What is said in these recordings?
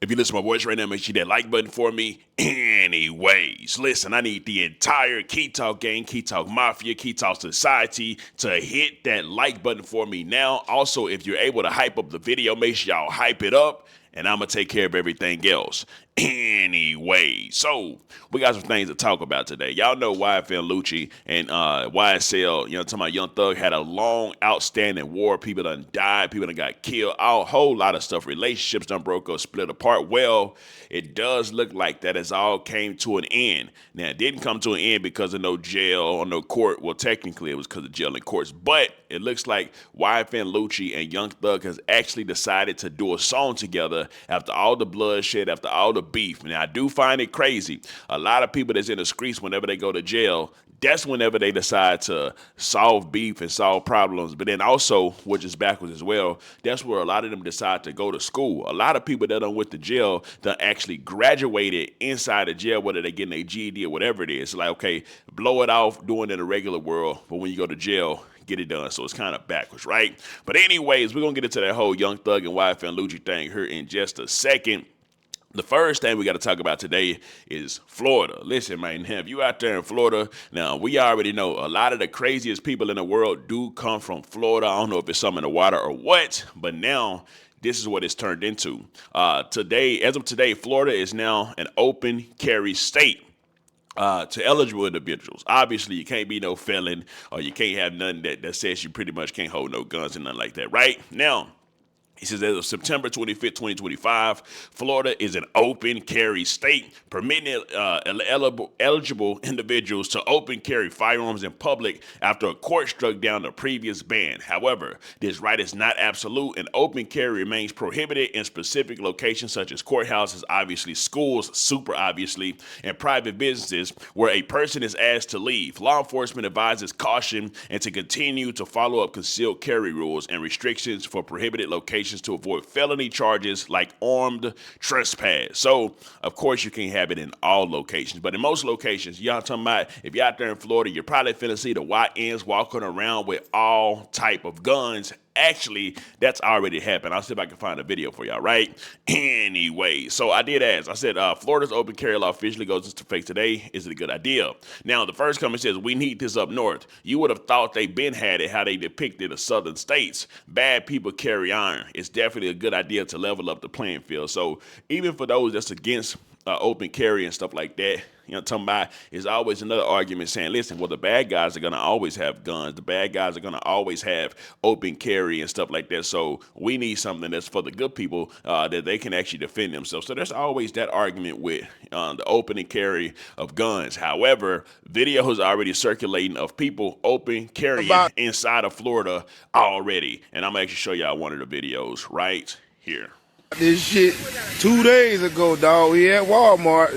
If you listen to my voice right now, make sure that like button for me. Anyways, listen, I need the entire Key Talk gang, Key Talk Mafia, Key Talk Society to hit that like button for me now. Also, if you're able to hype up the video, make sure y'all hype it up, and I'm going to take care of everything else. Anyway, so we got some things to talk about today. Y'all know YFN Lucci and YSL, talking about Young Thug had a long outstanding war. People done died, people done got killed, a whole lot of stuff. Relationships done broke up, split apart. Well, it does look like that has all came to an end. Now, it didn't come to an end because of no jail or no court. Well, technically, it was because of jail and courts. But it looks like YFN Lucci and Young Thug has actually decided to do a song together after all the bloodshed, after all the beef. Now, I do find it crazy. A lot of people that's in the streets, whenever they go to jail, that's whenever they decide to solve beef and solve problems. But then also, which is backwards as well, that's where a lot of them decide to go to school. A lot of people that done went to jail that actually graduated inside the jail, whether they getting a GED or whatever it is. Like, okay, blow it off doing it in the regular world, but when you go to jail, get it done. So it's kind of backwards, right? But anyways, we're going to get into that whole Young Thug and YFN Lucci thing here in just a second. The first thing we got to talk about today is Florida. Listen, man, if you out there in Florida, now we already know a lot of the craziest people in the world do come from Florida. I don't know if it's something in the water or what, but now this is what it's turned into. Today, as of today, Florida is now an open carry state. To eligible individuals. Obviously, you can't be no felon or you can't have nothing that says you pretty much can't hold no guns and nothing like that, right? Now, he says as of September 25th, 2025, Florida is an open carry state, permitting eligible individuals to open carry firearms in public after a court struck down the previous ban. However, this right is not absolute, and open carry remains prohibited in specific locations such as courthouses, obviously schools, super obviously, and private businesses where a person is asked to leave. Law enforcement advises caution and to continue to follow up concealed carry rules and restrictions for prohibited locations to avoid felony charges like armed trespass. So, of course, you can't have it in all locations, but in most locations, y'all talking about if you're out there in Florida, you're probably finna see the YNs walking around with all type of guns. Actually, that's already happened. I'll see if I can find a video for y'all, right? Anyway, so I did ask. I said, Florida's open carry law officially goes into effect today. Is it a good idea? Now, the first comment says, we need this up north. You would have thought they been had it, how they depicted the southern states. Bad people carry iron. It's definitely a good idea to level up the playing field. So even for those that's against open carry and stuff like that, talking about is always another argument saying, listen, well, the bad guys are going to always have guns. The bad guys are going to always have open carry and stuff like that. So we need something that's for the good people that they can actually defend themselves. So there's always that argument with the open and carry of guns. However, videos are already circulating of people open carrying inside of Florida already. And I'm actually show y'all one of the videos right here. This shit 2 days ago, dog. We at Walmart.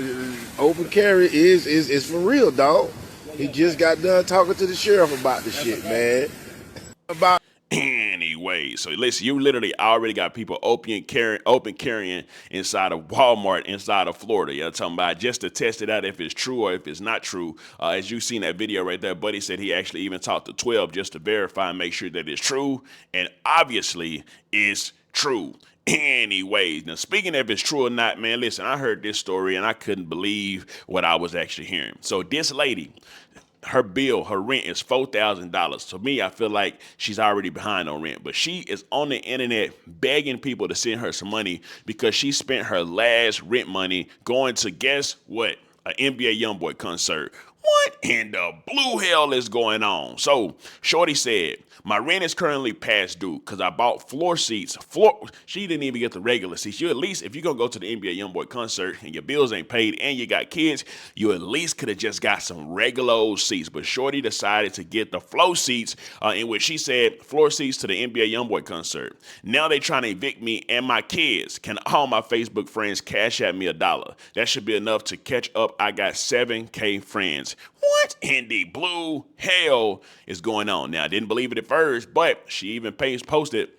Open carry is for real, dog. He just got done talking to the sheriff about the shit, man. Anyway, so listen, you literally already got people open carrying inside of Walmart, inside of Florida. You're talking about just to test it out if it's true or if it's not true. As you seen that video right there, Buddy said he actually even talked to 12 just to verify and make sure that it's true. And obviously, it's true. Anyways, now speaking of if it's true or not, man, listen, I heard this story and I couldn't believe what I was actually hearing. So this lady, her bill, her rent is $4,000. To me, I feel like she's already behind on rent, but she is on the internet begging people to send her some money because she spent her last rent money going to, guess what, an NBA YoungBoy concert. What in the blue hell is going on? So Shorty said, my rent is currently past due because I bought floor seats. She didn't even get the regular seats. You at least, if you're going to go to the NBA YoungBoy concert and your bills ain't paid and you got kids, you at least could have just got some regular old seats. But Shorty decided to get the flow seats in which she said floor seats to the NBA YoungBoy concert. Now they trying to evict me and my kids. Can all my Facebook friends cash at me $1? That should be enough to catch up. I got 7K friends. What in the blue hell is going on? Now, I didn't believe it at first, but she even posted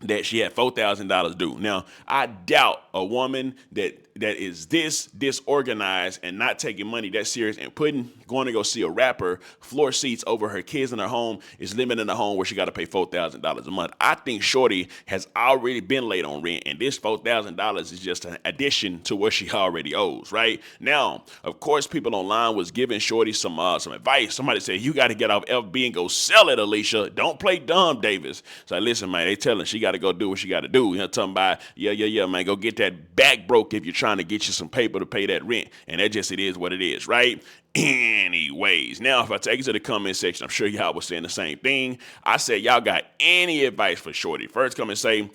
that she had $4,000 due. Now, I doubt a woman that is this disorganized and not taking money that serious and going to go see a rapper, floor seats over her kids in her home, is living in a home where she got to pay $4,000 a month. I think Shorty has already been late on rent, and this $4,000 is just an addition to what she already owes, right? Now, of course, people online was giving Shorty some advice. Somebody said, you got to get off FB and go sell it, Alicia. Don't play dumb, Davis. So listen, man, they telling she got to go do what she got to do. You know, talking about, yeah, man, go get that back broke if you're trying to get you some paper to pay that rent. And that just, it is what it is, right? Anyways, now if I take it to the comment section, I'm sure y'all was saying the same thing. I said, y'all got any advice for Shorty? First come and say,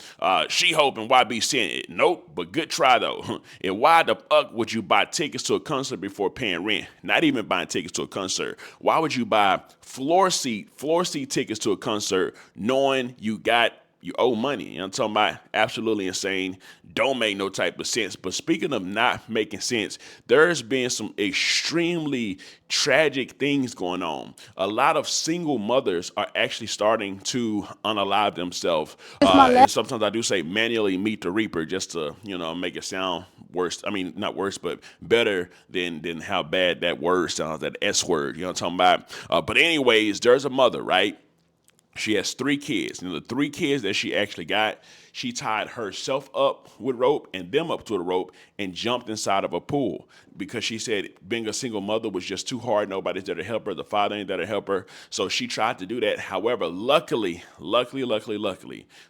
she hoping YB sent it. Nope, but good try though. And why the fuck would you buy tickets to a concert before paying rent? Not even buying tickets to a concert. Why would you buy floor seat tickets to a concert knowing you owe money? You know what I'm talking about? Absolutely insane. Don't make no type of sense. But speaking of not making sense, there's been some extremely tragic things going on. A lot of single mothers are actually starting to unalive themselves. And sometimes I do say manually meet the reaper just to, make it sound worse. I mean, not worse, but better than how bad that word sounds, that S word. You know what I'm talking about? But anyways, there's a mother, right? She has 3 kids. And the 3 kids that she actually got, she tied herself up with rope and them up to the rope and jumped inside of a pool because she said being a single mother was just too hard. Nobody's there to help her. The father ain't there to help her. So she tried to do that. However, luckily,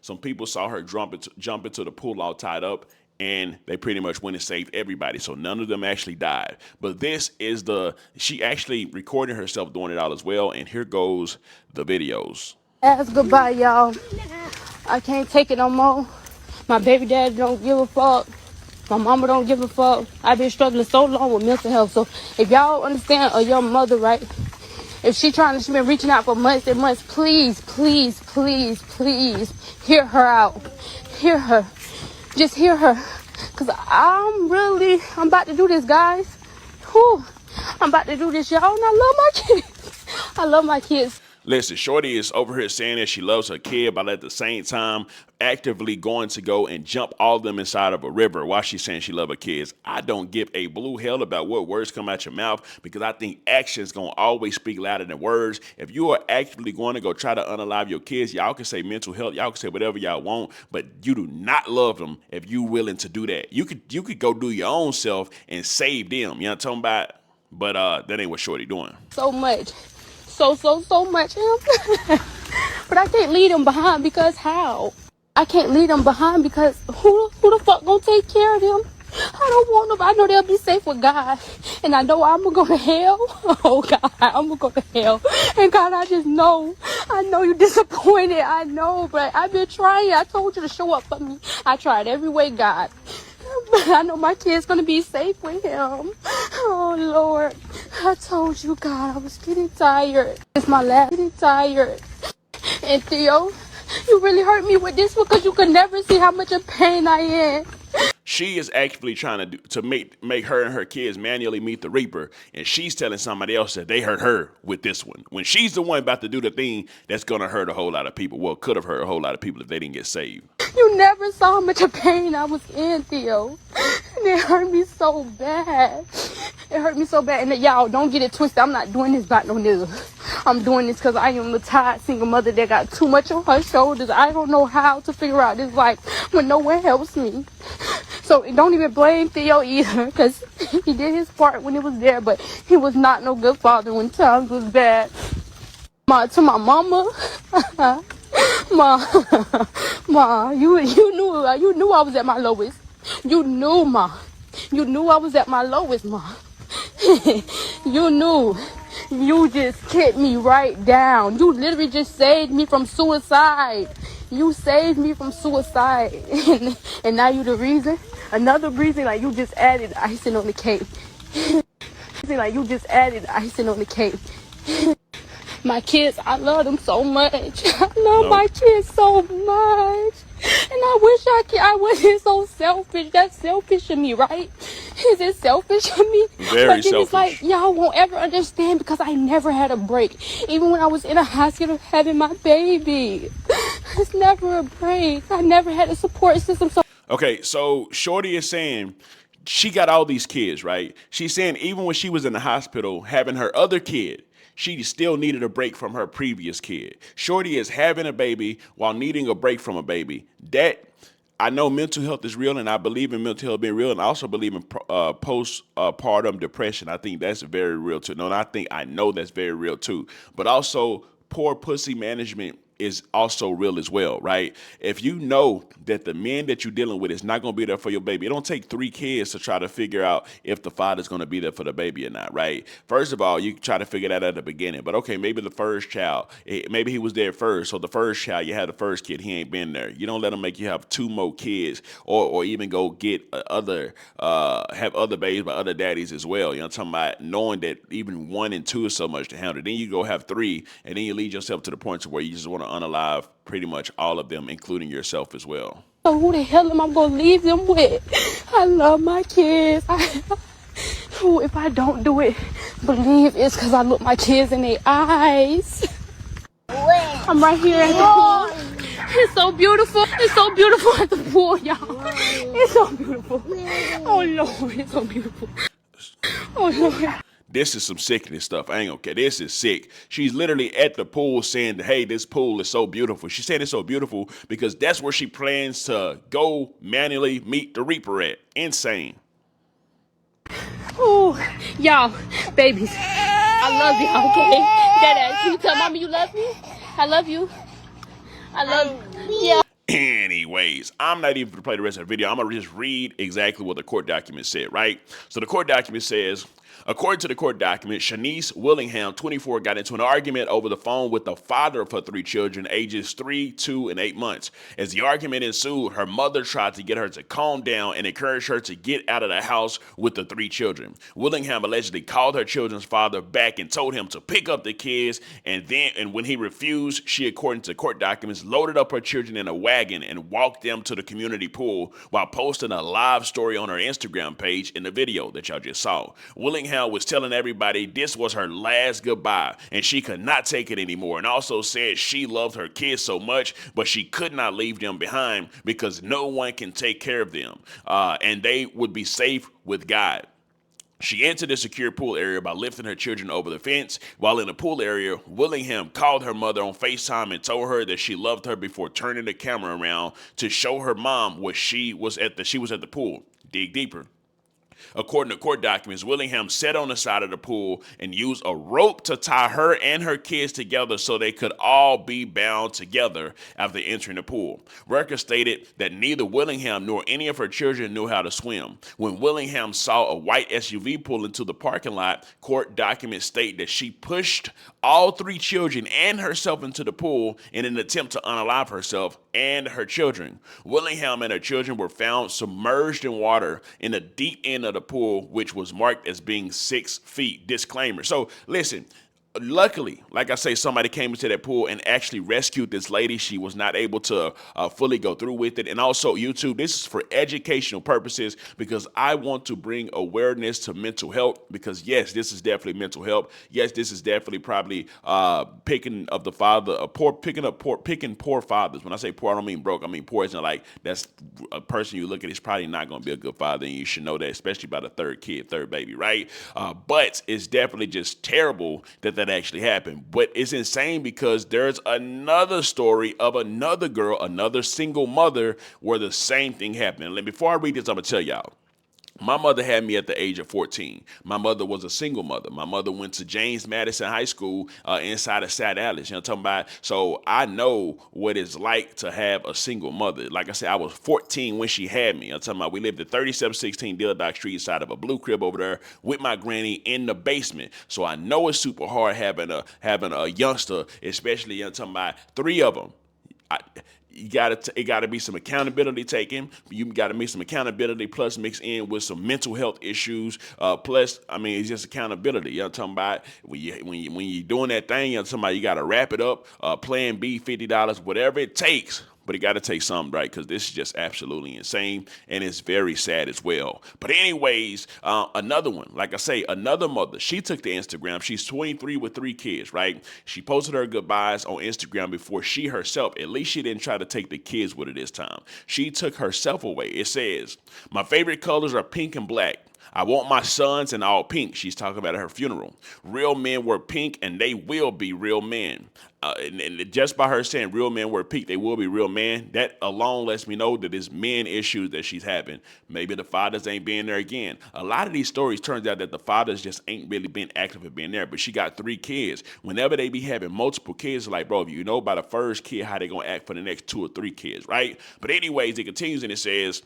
some people saw her jump into the pool all tied up, and they pretty much went and saved everybody. So none of them actually died. But this is she actually recorded herself doing it all as well. And here goes the videos. That's goodbye, y'all. I can't take it no more. My baby daddy don't give a fuck. My mama don't give a fuck. I've been struggling so long with mental health. So if y'all understand a young mother, right? If she been reaching out for months and months, please hear her out. Hear her. Just hear her. Because I'm about to do this, guys. Whew. I'm about to do this, y'all. And I love my kids. I love my kids. Listen, Shorty is over here saying that she loves her kid, but at the same time, actively going to go and jump all of them inside of a river while she's saying she loves her kids. I don't give a blue hell about what words come out your mouth because I think actions going to always speak louder than words. If you are actively going to go try to unalive your kids, y'all can say mental health, y'all can say whatever y'all want, but you do not love them if you willing to do that. You could go do your own self and save them. You know what I'm talking about? But that ain't what Shorty doing. So much. So much. But I can't leave them behind because how? I can't leave them behind because who the fuck gonna take care of them? I don't want them. I know they'll be safe with God. And I know I'm gonna go to hell. Oh God, I'm gonna go to hell. And God, I know you're disappointed. I know, but I've been trying. I told you to show up for me. I tried every way, God. But I know my kid's gonna be safe with him. Oh Lord, I told you, God, I was getting tired. It's my last getting tired. And Theo, you really hurt me with this one because you could never see how much of pain I am. She is actually trying to make her and her kids manually meet the reaper, and she's telling somebody else that they hurt her with this one. When she's the one about to do the thing that's gonna hurt a whole lot of people. Well, could have hurt a whole lot of people if they didn't get saved. You never saw how much of pain I was in, Theo. And it hurt me so bad. It hurt me so bad. And y'all, don't get it twisted. I'm not doing this about no nigga. I'm doing this because I am a tired single mother that got too much on her shoulders. I don't know how to figure out this life when no one helps me. So don't even blame Theo either, because he did his part when it was there, but he was not no good father when times was bad. To my mama, Ma, you knew I was at my lowest. You knew, Ma. You knew I was at my lowest, Ma. You knew. You just kicked me right down. You literally just saved me from suicide. You saved me from suicide. And now you the reason. Another reason, like you just added icing on the cake. Like you just added icing on the cake. My kids, I love them so much. I love my kids so much. I wish I wasn't so selfish. That's selfish of me, right? Is it selfish of me? Very but then selfish. It's like, y'all won't ever understand because I never had a break. Even when I was in a hospital having my baby. It's never a break. I never had a support system. So Okay, so Shorty is saying she got all these kids, right? She's saying even when she was in the hospital having her other kid, she still needed a break from her previous kid. Shorty is having a baby while needing a break from a baby. That I know mental health is real, and I believe in mental health being real, and I also believe in postpartum depression. I think that's very real too. No, and I know that's very real too. But also poor pussy management is also real as well, right? If you know that the man that you're dealing with is not going to be there for your baby, it don't take 3 kids to try to figure out if the father's going to be there for the baby or not, right? First of all, you try to figure that out at the beginning. But okay, maybe the first child, maybe he was there first. So the first child, you had the first kid, he ain't been there. You don't let him make you have 2 more kids, or even go get have other babies by other daddies as well. You know what I'm talking about? Knowing that even 1 and 2 is so much to handle. Then you go have 3, and then you lead yourself to the point to where you just want to unalive pretty much all of them, including yourself as well. So who the hell am I gonna leave them with? I love my kids. If I don't do it, believe it's because I look my kids in their eyes. I'm right here at the pool. It's so beautiful. It's so beautiful at the pool, y'all. It's so beautiful. Oh Lord, it's so beautiful. Oh Lord. This is some sickness stuff. I ain't okay. This is sick. She's literally at the pool saying, hey, this pool is so beautiful. She's saying it's so beautiful because that's where she plans to go manually meet the Reaper at. Insane. Ooh, y'all, babies. I love y'all, okay? Dada, can you tell mommy you love me? I love you. I love you. Yeah. Anyways, I'm not even going to play the rest of the video. I'm going to just read exactly what the court document said, right? So the court document says, according to the court document, Shanice Willingham, 24, got into an argument over the phone with the father of her 3 children, ages 3, 2, and 8 months. As the argument ensued, her mother tried to get her to calm down and encourage her to get out of the house with the 3 children. Willingham allegedly called her children's father back and told him to pick up the kids, and when he refused, she, according to court documents, loaded up her children in a wagon and walked them to the community pool while posting a live story on her Instagram page in the video that y'all just saw. Willingham was telling everybody this was her last goodbye and she could not take it anymore, and also said she loved her kids so much, but she could not leave them behind because no one can take care of them, and they would be safe with God. She entered the secure pool area by lifting her children over the fence. While in the pool area, Willingham called her mother on FaceTime and told her that she loved her before turning the camera around to show her mom what she was at the pool. Dig deeper. According to court documents, Willingham sat on the side of the pool and used a rope to tie her and her kids together so they could all be bound together after entering the pool. Records stated that neither Willingham nor any of her children knew how to swim. When Willingham saw a white SUV pull into the parking lot, court documents state that she pushed all 3 children and herself into the pool in an attempt to unalive herself and her children. Willingham and her children were found submerged in water in the deep end of the pool, which was marked as being 6 feet. Disclaimer. So listen, luckily, like I say, somebody came into that pool and actually rescued this lady. She was not able to fully go through with it. And also, YouTube, this is for educational purposes because I want to bring awareness to mental health because, yes, this is definitely mental health. Yes, this is definitely probably picking poor fathers. When I say poor, I don't mean broke. I mean poor isn't like that's a person you look at is probably not going to be a good father, and you should know that, especially by the 3rd kid, 3rd baby, right? But it's definitely just terrible that actually happened. But it's insane because there's another story of another girl, another single mother, where the same thing happened. And before I read this, I'm gonna tell y'all, my mother had me at the age of 14. My mother was a single mother. My mother went to James Madison High School inside of Sad Alice. You know what I'm talking about? So I know what it's like to have a single mother. Like I said, I was 14 when she had me. I'm talking about we lived at 3716 Dilldock Street inside of a blue crib over there with my granny in the basement. So I know it's super hard having a youngster, especially, you know, talking about 3 of them. It gotta be some accountability taken. You gotta make some accountability plus mix in with some mental health issues. Plus, I mean, it's just accountability. You know what I'm talking about? When you're doing that thing, you know what I'm talking about, you gotta wrap it up. Plan B, $50, whatever it takes but it got to take something right because this is just absolutely insane and it's very sad as well. But anyways, another one, like I say, another mother, she took to Instagram. She's 23 with 3 kids, right? She posted her goodbyes on Instagram before she herself, at least she didn't try to take the kids with her this time. She took herself away. It says, my favorite colors are pink and black. I want my sons in all pink. She's talking about at her funeral. Real men wear pink and they will be real men. And just by her saying real men wear pink, they will be real men, that alone lets me know that it's men issues that she's having. Maybe the fathers ain't being there again. A lot of these stories turns out that the fathers just ain't really been active in being there, but she got 3 kids. Whenever they be having multiple kids, like, bro, if you know by the first kid how they gonna act for the next 2 or 3 kids, right? But anyways, it continues and it says,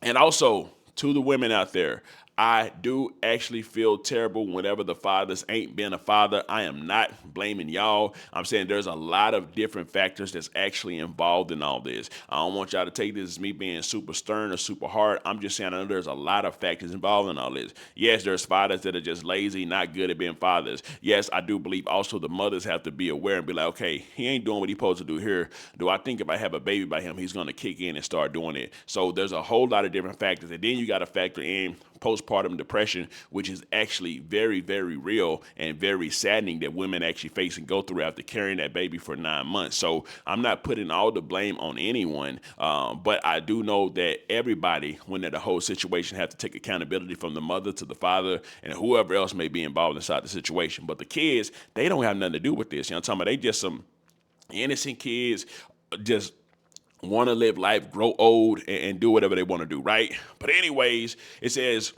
and also to the women out there, I do actually feel terrible whenever the fathers ain't been a father. I am not blaming y'all. I'm saying there's a lot of different factors that's actually involved in all this. I don't want y'all to take this as me being super stern or super hard. I'm just saying I know there's a lot of factors involved in all this. Yes, there's fathers that are just lazy, not good at being fathers. Yes, I do believe also the mothers have to be aware and be like, okay, he ain't doing what he's supposed to do here. Do I think if I have a baby by him, he's going to kick in and start doing it? So there's a whole lot of different factors. And then you got to factor in postpartum depression, which is actually very, very real and very saddening that women actually face and go through after carrying that baby for 9 months. So I'm not putting all the blame on anyone, but I do know that everybody, when they're the whole situation, have to take accountability from the mother to the father and whoever else may be involved inside the situation. But the kids, they don't have nothing to do with this. You know what I'm talking about? They just some innocent kids, just want to live life, grow old, and do whatever they want to do, right? But anyways, it says,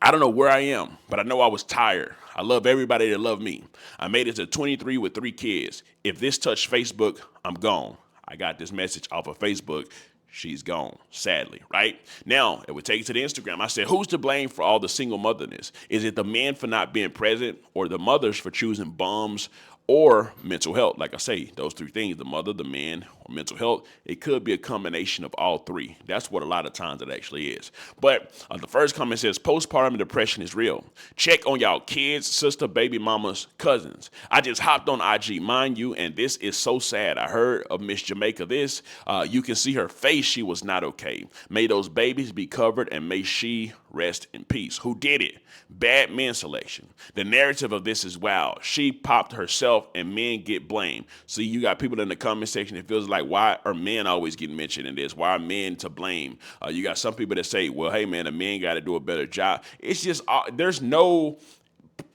I don't know where I am, but I know I was tired. I love everybody that loved me. I made it to 23 with 3 kids. If this touched Facebook, I'm gone. I got this message off of Facebook. She's gone, sadly, right? Now, if we take it to the Instagram, I said, who's to blame for all the single motherness? Is it the men for not being present or the mothers for choosing bums or mental health? Like I say, those 3 things, the mother, the man, or mental health, it could be a combination of all 3. That's what a lot of times it actually is. But the first comment says, postpartum depression is real. Check on y'all kids, sister, baby mamas, cousins. I just hopped on IG, mind you, and this is so sad. I heard of Miss Jamaica this. You can see her face. She was not okay. May those babies be covered and may she rest in peace. Who did it? Bad men selection. The narrative of this is wild. She popped herself and men get blamed. See, you got people in the comment section that feels like, why are men always getting mentioned in this? Why are men to blame? You got some people that say, well, hey man, the men got to do a better job. It's just, there's no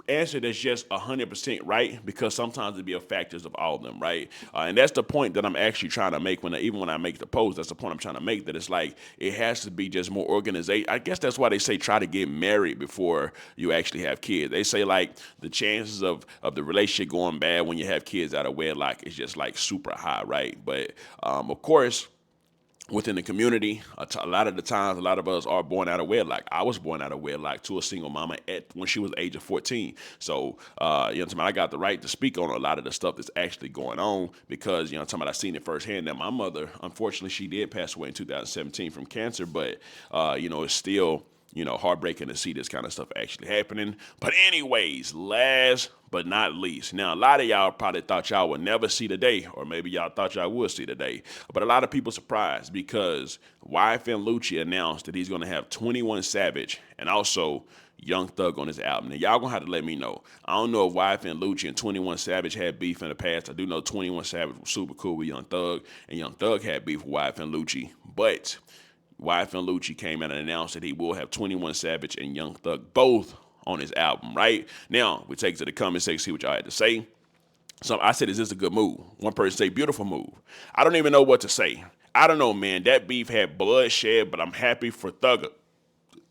answer that's just 100% right, because sometimes it be a factors of all of them, right? And that's the point that I'm actually trying to make even when I make the post. That's the point I'm trying to make, that it's like it has to be just more organization. I guess that's why they say try to get married before you actually have kids. They say like the chances of the relationship going bad when you have kids out of wedlock is just like super high, right? But of course, within the community, a lot of the times, a lot of us are born out of wedlock. I was born out of wedlock to a single mama when she was the age of 14. So, you know what I'm talking about? I got the right to speak on a lot of the stuff that's actually going on because, you know what I'm talking about, I seen it firsthand that my mother, unfortunately, she did pass away in 2017 from cancer, but, it's still, heartbreaking to see this kind of stuff actually happening. But anyways, last but not least. Now, a lot of y'all probably thought y'all would never see the day, or maybe y'all thought y'all would see the day. But a lot of people surprised because YFN Lucci announced that he's going to have 21 Savage and also Young Thug on his album. Now, y'all going to have to let me know. I don't know if YFN Lucci and 21 Savage had beef in the past. I do know 21 Savage was super cool with Young Thug, and Young Thug had beef with YFN Lucci. But YFN Lucci came out and announced that he will have 21 Savage and Young Thug both on his album, right? Now, we take it to the comment section, see what y'all had to say. So I said, is this a good move? One person say, beautiful move. I don't even know what to say. I don't know, man. That beef had bloodshed, but I'm happy for Thugger.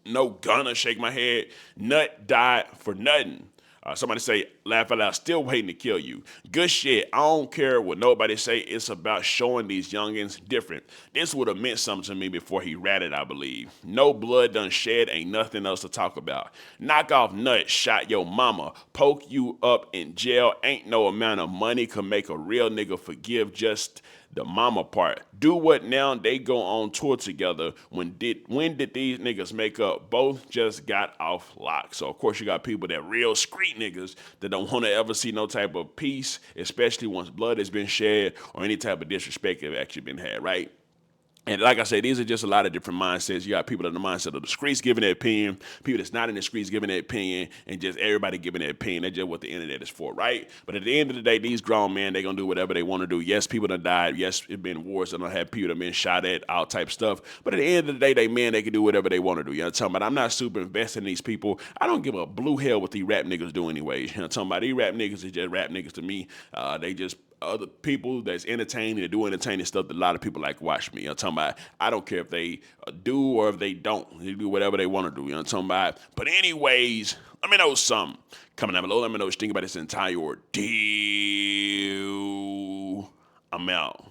No gonna shake my head. Nut died for nothing. Somebody say, laugh out loud, still waiting to kill you. Good shit. I don't care what nobody say. It's about showing these youngins different. This would have meant something to me before he ratted, I believe. No blood done shed, ain't nothing else to talk about. Knock off Nut, shot your mama. Poke you up in jail. Ain't no amount of money could make a real nigga forgive just the mama part. Do what now? They go on tour together. When did these niggas make up? Both just got off lock. So of course you got people that real street niggas that don't want to ever see no type of peace, especially once blood has been shed or any type of disrespect have actually been had, right? And like I said, these are just a lot of different mindsets. You got people in the mindset of the streets giving their opinion, people that's not in the streets giving their opinion, and just everybody giving their opinion. That's just what the internet is for, right? But at the end of the day, these grown men, they're going to do whatever they want to do. Yes, people done died. Yes, it's been wars and have people that been shot at, all type stuff. But at the end of the day, they men, they can do whatever they want to do. You know what I'm talking about? I'm not super invested in these people. I don't give a blue hell what these rap niggas do anyways. You know what I'm talking about? These rap niggas is just rap niggas to me. They just other people that's entertaining and do entertaining stuff that a lot of people like watch me. You know what I'm talking about? I don't care if they do or if they don't. They do whatever they want to do. You know what I'm talking about? But anyways, let me know something. Comment down below. Let me know what you think about this entire ordeal. I'm out.